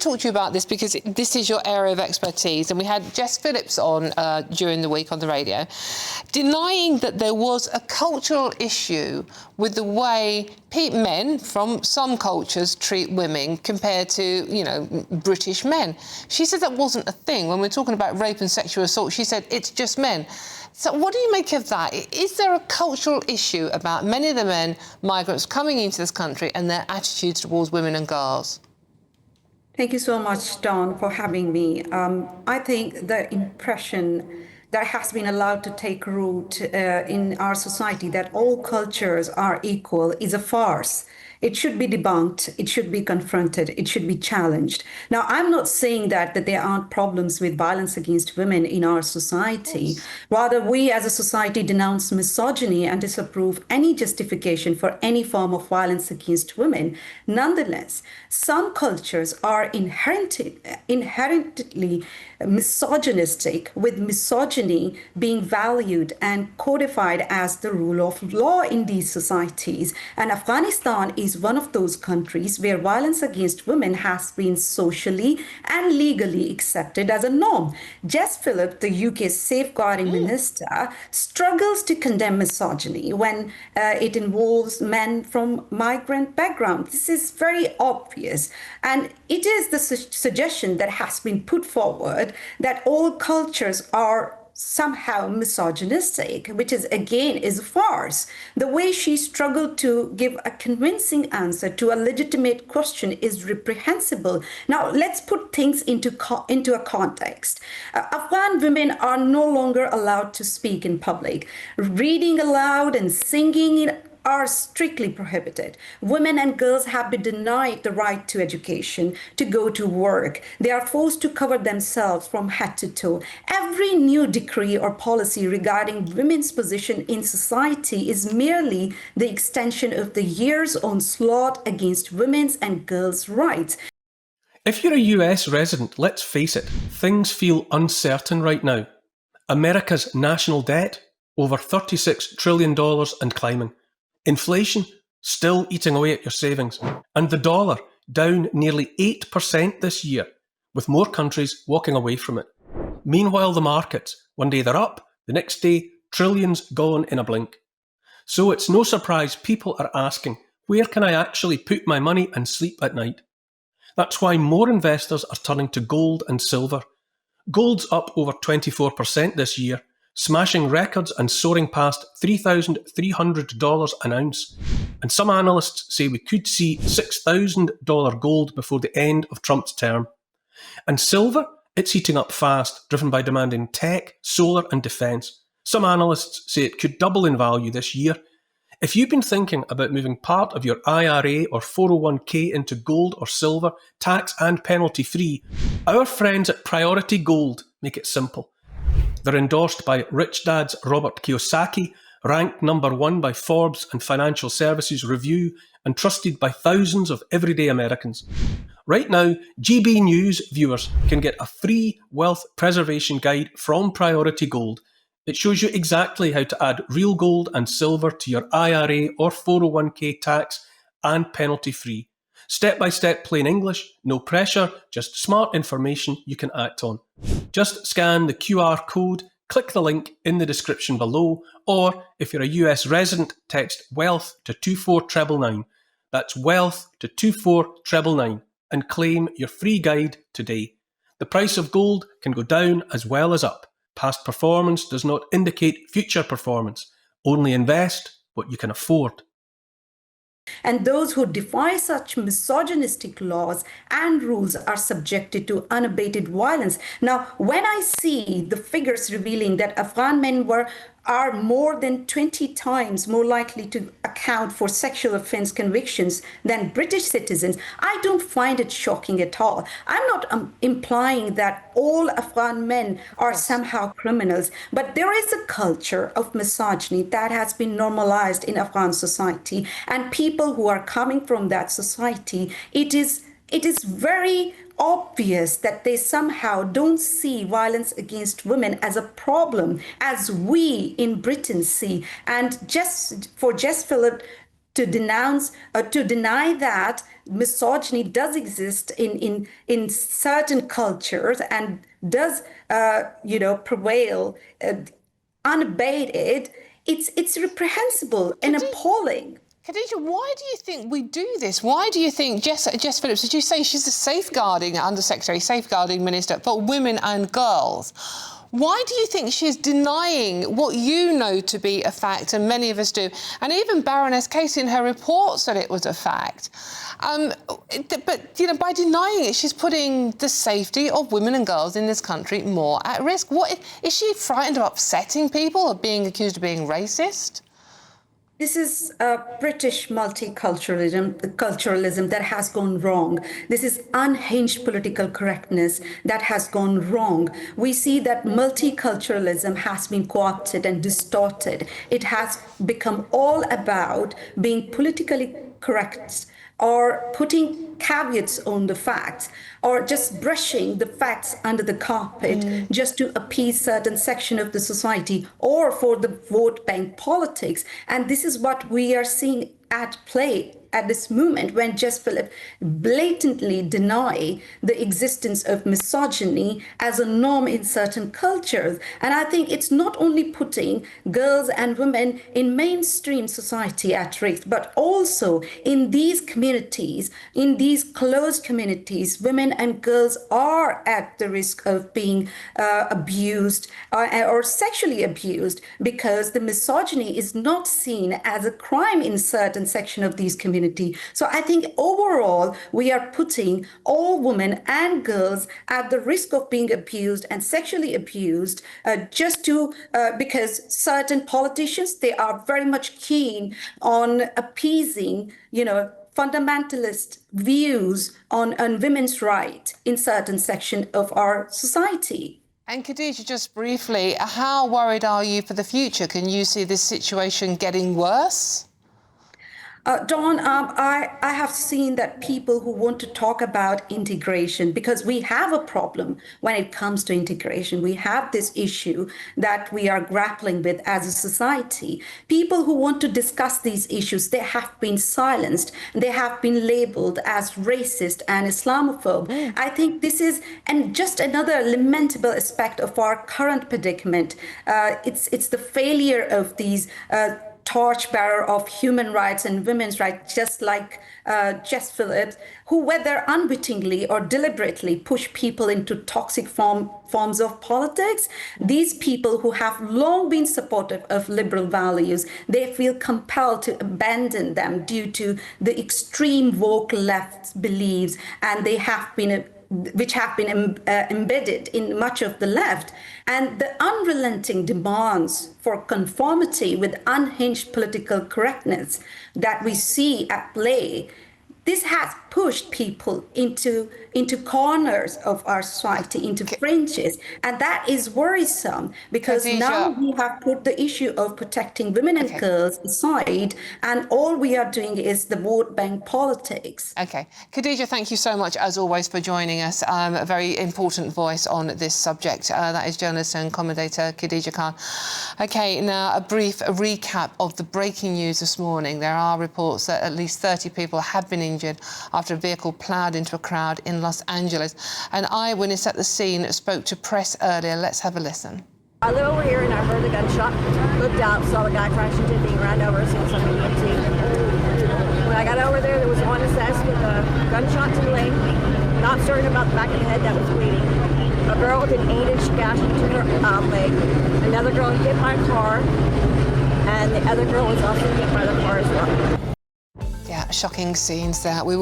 talk to you about this because this is your area of expertise, and we had Jess Phillips on during the week on the radio, denying that there was a cultural issue with the way men from some cultures treat women compared to, you know, British men. She said that wasn't a thing. When we're talking about rape and sexual assault, she said it's just men. So what do you make of that? Is there a cultural issue about many of the men, migrants, coming into this country and their attitudes towards women and girls? Thank you so much, Dawn, for having me. I think the impression that has been allowed to take root in our society that all cultures are equal is a farce. It should be debunked. It should be confronted. It should be challenged. Now, I'm not saying that there aren't problems with violence against women in our society. Rather, we as a society denounce misogyny and disapprove any justification for any form of violence against women. Nonetheless, some cultures are inherently misogynistic, with misogyny being valued and codified as the rule of law in these societies. And Afghanistan is one of those countries where violence against women has been socially and legally accepted as a norm. Jess Phillips, the UK's safeguarding minister, struggles to condemn misogyny when it involves men from migrant backgrounds. This is very obvious. And it is the suggestion that has been put forward that all cultures are somehow misogynistic, which is again is a farce. The way she struggled to give a convincing answer to a legitimate question is reprehensible. Now let's put things into a context. Afghan women are no longer allowed to speak in public. Reading aloud and singing are strictly prohibited. Women and girls have been denied the right to education, to go to work. They are forced to cover themselves from head to toe. Every new decree or policy regarding women's position in society is merely the extension of the years' onslaught against women's and girls' rights. If you're a US resident, let's face it, things feel uncertain right now. America's national debt, over $36 trillion and climbing. Inflation, still eating away at your savings. And the dollar, down nearly 8% this year, with more countries walking away from it. Meanwhile, the markets, one day they're up, the next day, trillions gone in a blink. So it's no surprise people are asking, where can I actually put my money and sleep at night? That's why more investors are turning to gold and silver. Gold's up over 24% this year, smashing records and soaring past $3,300 an ounce. And some analysts say we could see $6,000 gold before the end of Trump's term. And silver, it's heating up fast, driven by demand in tech, solar and defence. Some analysts say it could double in value this year. If you've been thinking about moving part of your IRA or 401k into gold or silver, tax and penalty free, our friends at Priority Gold make it simple. They're endorsed by Rich Dad's Robert Kiyosaki, ranked #1 by Forbes and Financial Services Review, and trusted by thousands of everyday Americans. Right now, GB News viewers can get a free wealth preservation guide from Priority Gold. It shows you exactly how to add real gold and silver to your IRA or 401k tax and penalty free. Step-by-step plain English, no pressure, just smart information you can act on. Just scan the QR code, click the link in the description below, or if you're a US resident, text WEALTH to 24999. That's WEALTH to 24999 and claim your free guide today. The price of gold can go down as well as up. Past performance does not indicate future performance. Only invest what you can afford. And those who defy such misogynistic laws and rules are subjected to unabated violence. Now, when I see the figures revealing that Afghan men are more than 20 times more likely to account for sexual offense convictions than British citizens, I don't find it shocking at all. I'm not implying that all Afghan men are somehow criminals, but there is a culture of misogyny that has been normalized in Afghan society, and people who are coming from that society, it is very obvious that they somehow don't see violence against women as a problem, as we in Britain see. And just for Jess Phillips to deny that misogyny does exist in certain cultures and does, prevail unabated. It's reprehensible and appalling. Khadija, why do you think we do this? Why do you think Jess Phillips, did you say she's the safeguarding minister for women and girls? Why do you think she's denying what you know to be a fact, and many of us do? And even Baroness Casey in her report said it was a fact. But, by denying it, she's putting the safety of women and girls in this country more at risk. What is she frightened of upsetting people, of being accused of being racist? This is British multiculturalism that has gone wrong. This is unhinged political correctness that has gone wrong. We see that multiculturalism has been co-opted and distorted. It has become all about being politically correct, or putting caveats on the facts, or just brushing the facts under the carpet just to appease certain section of the society, or for the vote bank politics. And this is what we are seeing at play at this moment, when Jess Phillips blatantly deny the existence of misogyny as a norm in certain cultures. And I think it's not only putting girls and women in mainstream society at risk, but also in these communities, in these closed communities, women and girls are at the risk of being abused or sexually abused, because the misogyny is not seen as a crime in certain section of these communities. So I think overall, we are putting all women and girls at the risk of being abused and sexually abused because certain politicians, they are very much keen on appeasing, fundamentalist views on women's rights in certain section of our society. And Khadija, just briefly, how worried are you for the future? Can you see this situation getting worse? Dawn, I have seen that people who want to talk about integration, because we have a problem when it comes to integration. We have this issue that we are grappling with as a society. People who want to discuss these issues, they have been silenced. They have been labeled as racist and Islamophobe. I think this is just another lamentable aspect of our current predicament. It's the failure of these torchbearer of human rights and women's rights, just like Jess Phillips, who, whether unwittingly or deliberately, push people into toxic forms of politics. These people who have long been supportive of liberal values, they feel compelled to abandon them due to the extreme woke left beliefs, and they have been which have been embedded in much of the left. And the unrelenting demands for conformity with unhinged political correctness that we see at play, this has pushed people into corners of our society, into fringes. And that is worrisome, because Khadija, now we have put the issue of protecting women and girls aside, and all we are doing is the vote bank politics. Okay. Khadija, thank you so much, as always, for joining us. A very important voice on this subject. That is journalist and commentator Khadija Khan. Okay, now a brief recap of the breaking news this morning. There are reports that at least 30 people have been injured after a vehicle ploughed into a crowd in Los Angeles. An eyewitness at the scene spoke to press earlier. Let's have a listen. I live over here and I heard the gunshot, looked out, saw the guy crash into me, ran over, as soon as I could see. When I got over there was one assessed with a gunshot to the leg, not certain about the back of the head that was bleeding. A girl with an 8-inch gash into her leg. Another girl hit by a car, and the other girl was also hit by the car as well. Yeah, shocking scenes there. We will